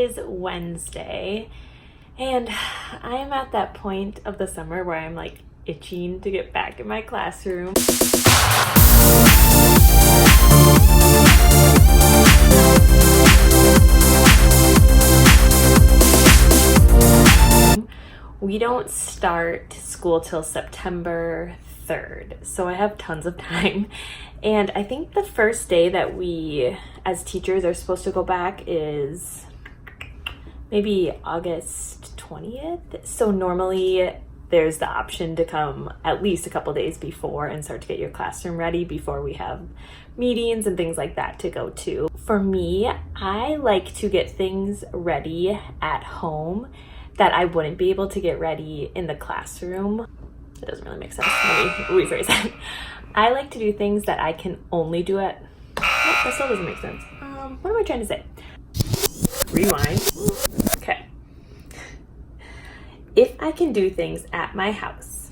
is Wednesday, and I am at that point of the summer where I'm like itching to get back in my classroom. We don't start school till September 3rd, so I have tons of time. And I think the first day that we, as teachers, are supposed to go back is maybe August 20th. So normally there's the option to come at least a couple days before and start to get your classroom ready before we have meetings and things like that to go to. For me, I like to get things ready at home that I wouldn't be able to get ready in the classroom. It doesn't really make sense. Let me rephrase that. I like to do things that I can only do at... Oh, that still doesn't make sense. What am I trying to say? Rewind. Okay. If I can do things at my house,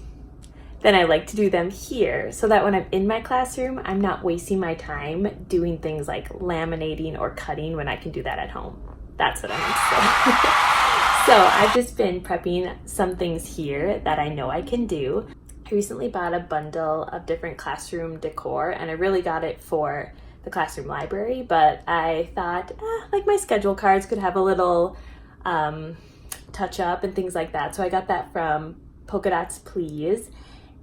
then I like to do them here so that when I'm in my classroom, I'm not wasting my time doing things like laminating or cutting when I can do that at home. That's what I meant to say. So I've just been prepping some things here that I know I can do. I recently bought a bundle of different classroom decor, and I really got it for the classroom library, but I thought like my schedule cards could have a little touch up and things like that. So I got that from Polka Dots Please.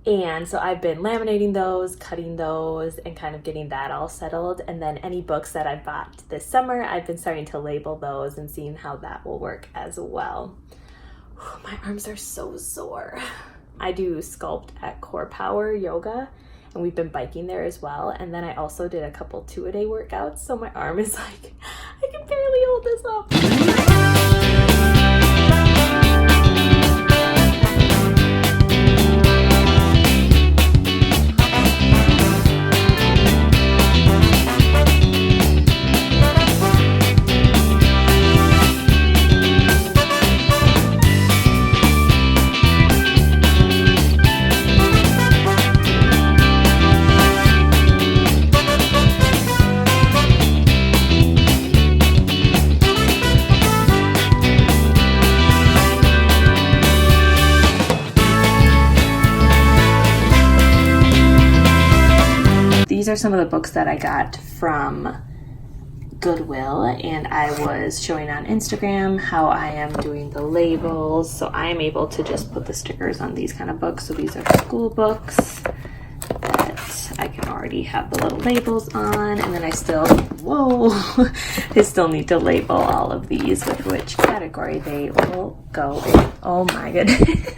And so I've been laminating those, cutting those, and kind of getting that all settled. And then any books that I bought this summer, I've been starting to label those and seeing how that will work as well. Whew, my arms are so sore. I do Sculpt at Core Power Yoga, and we've been biking there as well. And then I also did a couple 2-a-day workouts, so my arm is like, I can barely hold this up. These are some of the books that I got from Goodwill, and I was showing on Instagram how I am doing the labels. So I am able to just put the stickers on these kind of books. So these are school books that I can already have the little labels on, and then I still need to label all of these with which category they will go in. Oh my goodness.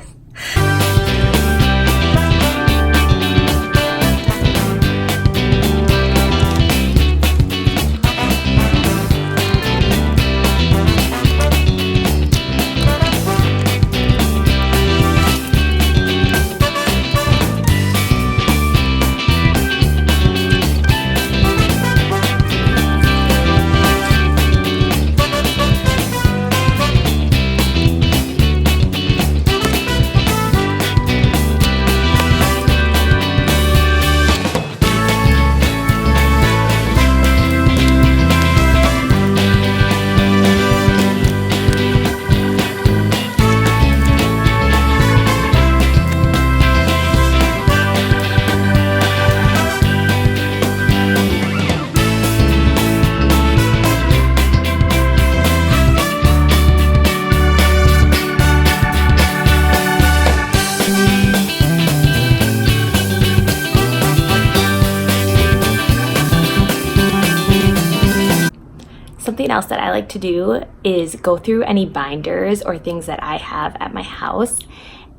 Something else that I like to do is go through any binders or things that I have at my house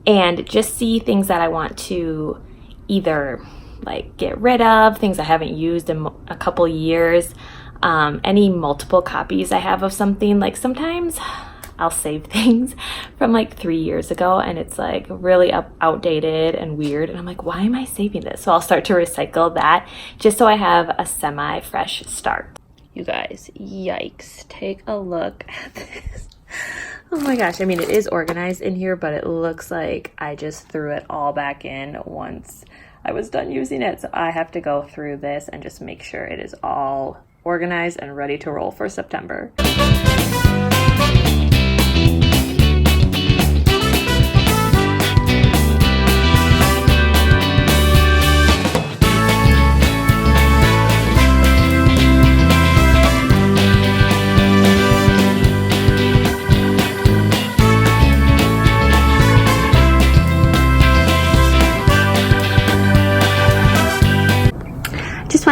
and just see things that I want to either like get rid of, things I haven't used in a couple years, any multiple copies I have of something. Like sometimes I'll save things from like 3 years ago and it's like really outdated and weird, and I'm like, why am I saving this? So I'll start to recycle that just so I have a semi-fresh start. You guys, yikes, take a look at this. Oh my gosh, I mean, it is organized in here, but it looks like I just threw it all back in once I was done using it. So I have to go through this and just make sure it is all organized and ready to roll for September.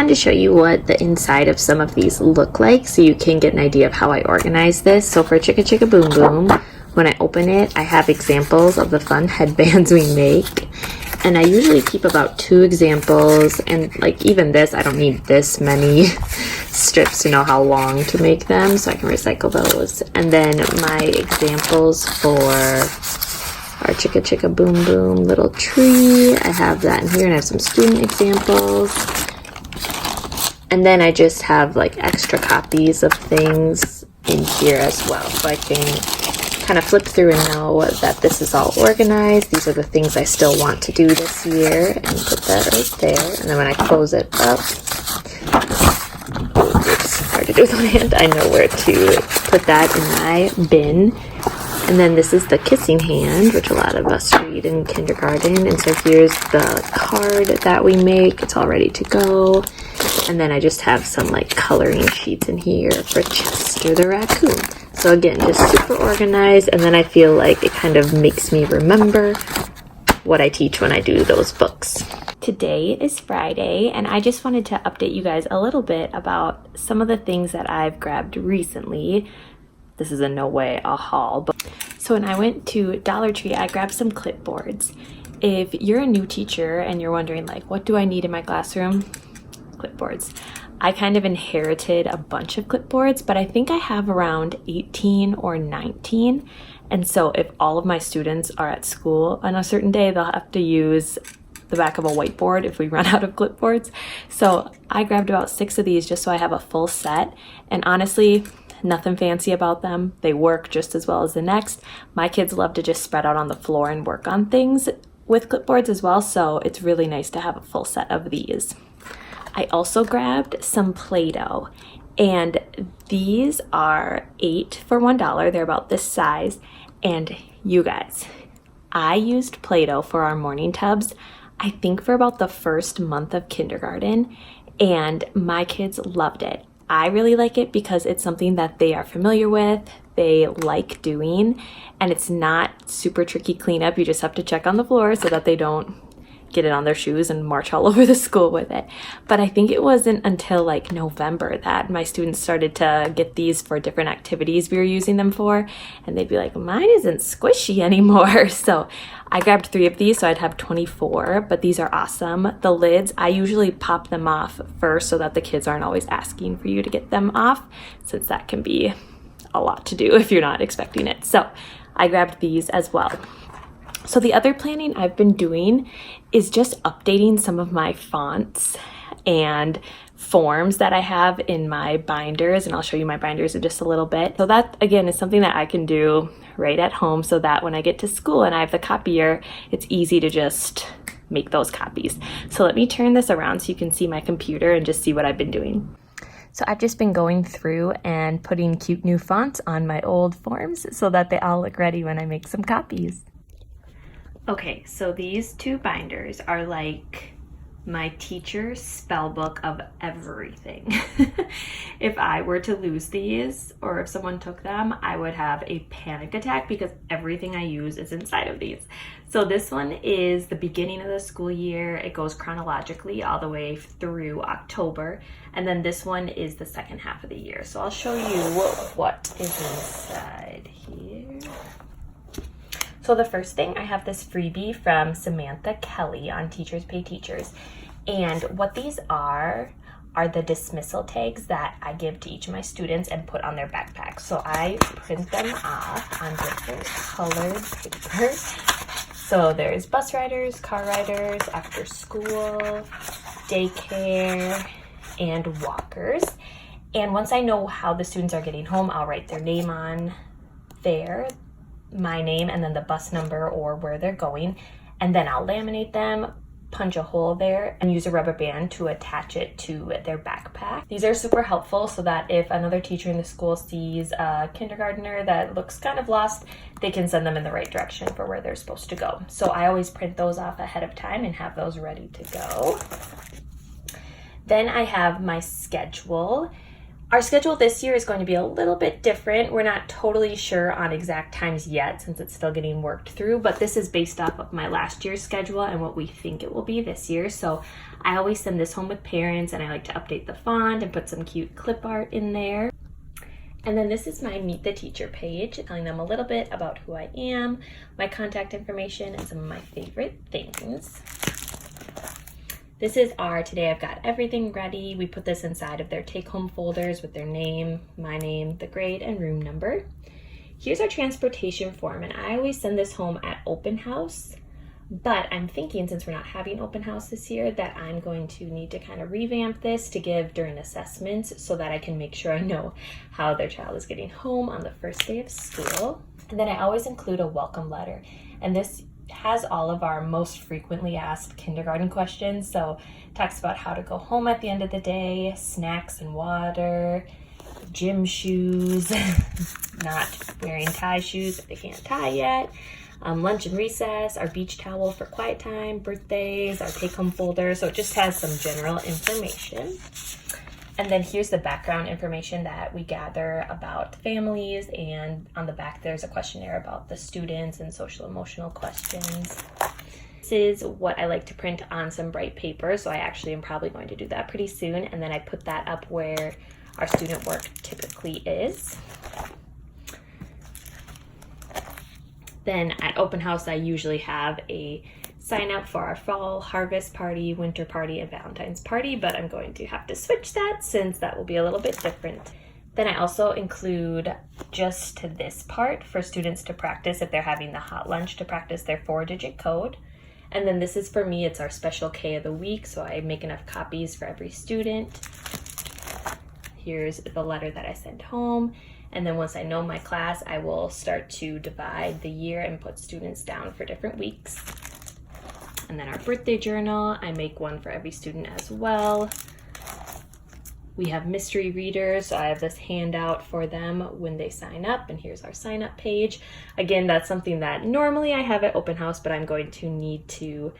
wanted to show you what the inside of some of these look like so you can get an idea of how I organize this. So for Chicka Chicka Boom Boom, when I open it, I have examples of the fun headbands we make. And I usually keep about 2 examples, and like even this, I don't need this many strips to know how long to make them, so I can recycle those. And then my examples for our Chicka Chicka Boom Boom little tree, I have that in here, and I have some student examples. And then I just have like extra copies of things in here as well, so I can kind of flip through and know that this is all organized. These are the things I still want to do this year, and put that right there. And then when I close it up, oops, hard to do with one hand, I know where to put that in my bin. And then this is the kissing hand, which a lot of us read in kindergarten. And so here's the card that we make. It's all ready to go. And then I just have some like coloring sheets in here for Chester the raccoon. So again, just super organized, and then I feel like it kind of makes me remember what I teach when I do those books. Today is Friday, and I just wanted to update you guys a little bit about some of the things that I've grabbed recently. This is in no way a haul, but so when I went to Dollar Tree, I grabbed some clipboards. If you're a new teacher and you're wondering like, what do I need in my classroom? Clipboards. I kind of inherited a bunch of clipboards, but I think I have around 18 or 19. And so if all of my students are at school on a certain day, they'll have to use the back of a whiteboard if we run out of clipboards. So I grabbed about 6 of these just so I have a full set. And honestly, nothing fancy about them. They work just as well as the next. My kids love to just spread out on the floor and work on things with clipboards as well. So it's really nice to have a full set of these. I also grabbed some Play-Doh, and these are 8 for $1. They're about this size. And you guys, I used Play-Doh for our morning tubs, I think for about the first month of kindergarten, and my kids loved it. I really like it because it's something that they are familiar with, they like doing, and it's not super tricky cleanup. You just have to check on the floor so that they don't get it on their shoes and march all over the school with it. But I think it wasn't until like November that my students started to get these for different activities we were using them for, and they'd be like, mine isn't squishy anymore. So I grabbed 3 of these, so I'd have 24, but these are awesome. The lids, I usually pop them off first so that the kids aren't always asking for you to get them off, since that can be a lot to do if you're not expecting it. So I grabbed these as well. So the other planning I've been doing is just updating some of my fonts and forms that I have in my binders, and I'll show you my binders in just a little bit. So that again is something that I can do right at home, so that when I get to school and I have the copier, it's easy to just make those copies. So let me turn this around so you can see my computer and just see what I've been doing. So I've just been going through and putting cute new fonts on my old forms so that they all look ready when I make some copies. Okay, so these 2 binders are like my teacher's spell book of everything. If I were to lose these, or if someone took them, I would have a panic attack because everything I use is inside of these. So this one is the beginning of the school year. It goes chronologically all the way through October. And then this one is the second half of the year. So I'll show you what is inside here. So the first thing, I have this freebie from Samantha Kelly on Teachers Pay Teachers. And what these are the dismissal tags that I give to each of my students and put on their backpacks. So I print them off on different colored paper. So there's bus riders, car riders, after school, daycare, and walkers. And once I know how the students are getting home, I'll write their name on there, my name, and then the bus number or where they're going, and then I'll laminate them, punch a hole there, and use a rubber band to attach it to their backpack. These are super helpful so that if another teacher in the school sees a kindergartner that looks kind of lost, they can send them in the right direction for where they're supposed to go. So I always print those off ahead of time and have those ready to go. Then I have my schedule, Our schedule this year is going to be a little bit different. We're not totally sure on exact times yet since it's still getting worked through, but this is based off of my last year's schedule and what we think it will be this year. So I always send this home with parents, and I like to update the font and put some cute clip art in there. And then this is my Meet the Teacher page, telling them a little bit about who I am, my contact information, and some of my favorite things. This is our Today I've Got Everything Ready. We put this inside of their take-home folders with their name, my name, the grade, and room number. Here's our transportation form, and I always send this home at open house, but I'm thinking since we're not having open house this year that I'm going to need to kind of revamp this to give during assessments so that I can make sure I know how their child is getting home on the first day of school. And then I always include a welcome letter, and this has all of our most frequently asked kindergarten questions. So it talks about how to go home at the end of the day, snacks and water, gym shoes, not wearing tie shoes if they can't tie yet, lunch and recess, our beach towel for quiet time, birthdays, our take-home folder. So it just has some general information. And then here's the background information that we gather about families, and on the back there's a questionnaire about the students and social emotional questions. This is what I like to print on some bright paper, so I actually am probably going to do that pretty soon, and then I put that up where our student work typically is. Then at open house I usually have a sign up for our fall harvest party, winter party, and Valentine's party, but I'm going to have to switch that since that will be a little bit different. Then I also include just to this part for students to practice if they're having the hot lunch to practice their 4-digit code. And then this is for me, it's our special K of the week, so I make enough copies for every student. Here's the letter that I send home. And then once I know my class, I will start to divide the year and put students down for different weeks. And then our birthday journal, I make one for every student as well. We have mystery readers, so I have this handout for them when they sign up, and here's our sign up page. Again, that's something that normally I have at open house, but I'm going to need to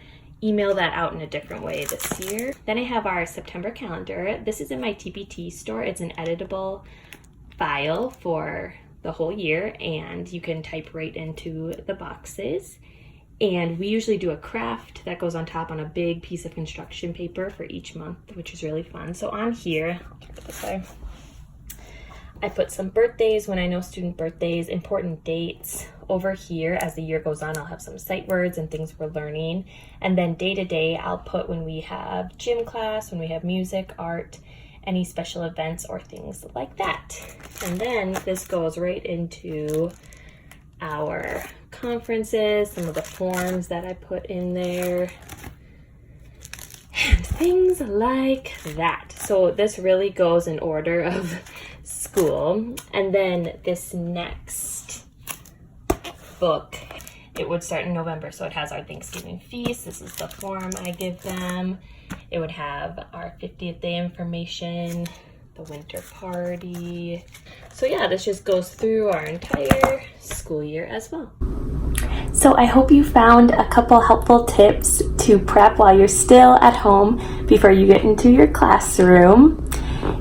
email that out in a different way this year. Then I have our September calendar. This is in my TPT store. It's an editable file for the whole year, and you can type right into the boxes. And we usually do a craft that goes on top on a big piece of construction paper for each month, which is really fun. So on here, I'll turn it this way, I put some birthdays when I know student birthdays, important dates. Over here, as the year goes on, I'll have some sight words and things we're learning. And then day to day, I'll put when we have gym class, when we have music, art, any special events or things like that. And then this goes right into our conferences, some of the forms that I put in there, and things like that. So this really goes in order of school. And then this next book, it would start in November, so it has our Thanksgiving feast. This is the form I give them. It would have our 50th day information, the winter party. So yeah, this just goes through our entire school year as well. So I hope you found a couple helpful tips to prep while you're still at home before you get into your classroom.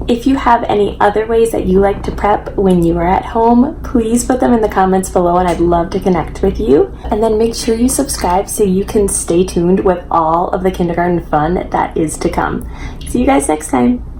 If you have any other ways that you like to prep when you are at home, please put them in the comments below and I'd love to connect with you. And then make sure you subscribe so you can stay tuned with all of the kindergarten fun that is to come. See you guys next time.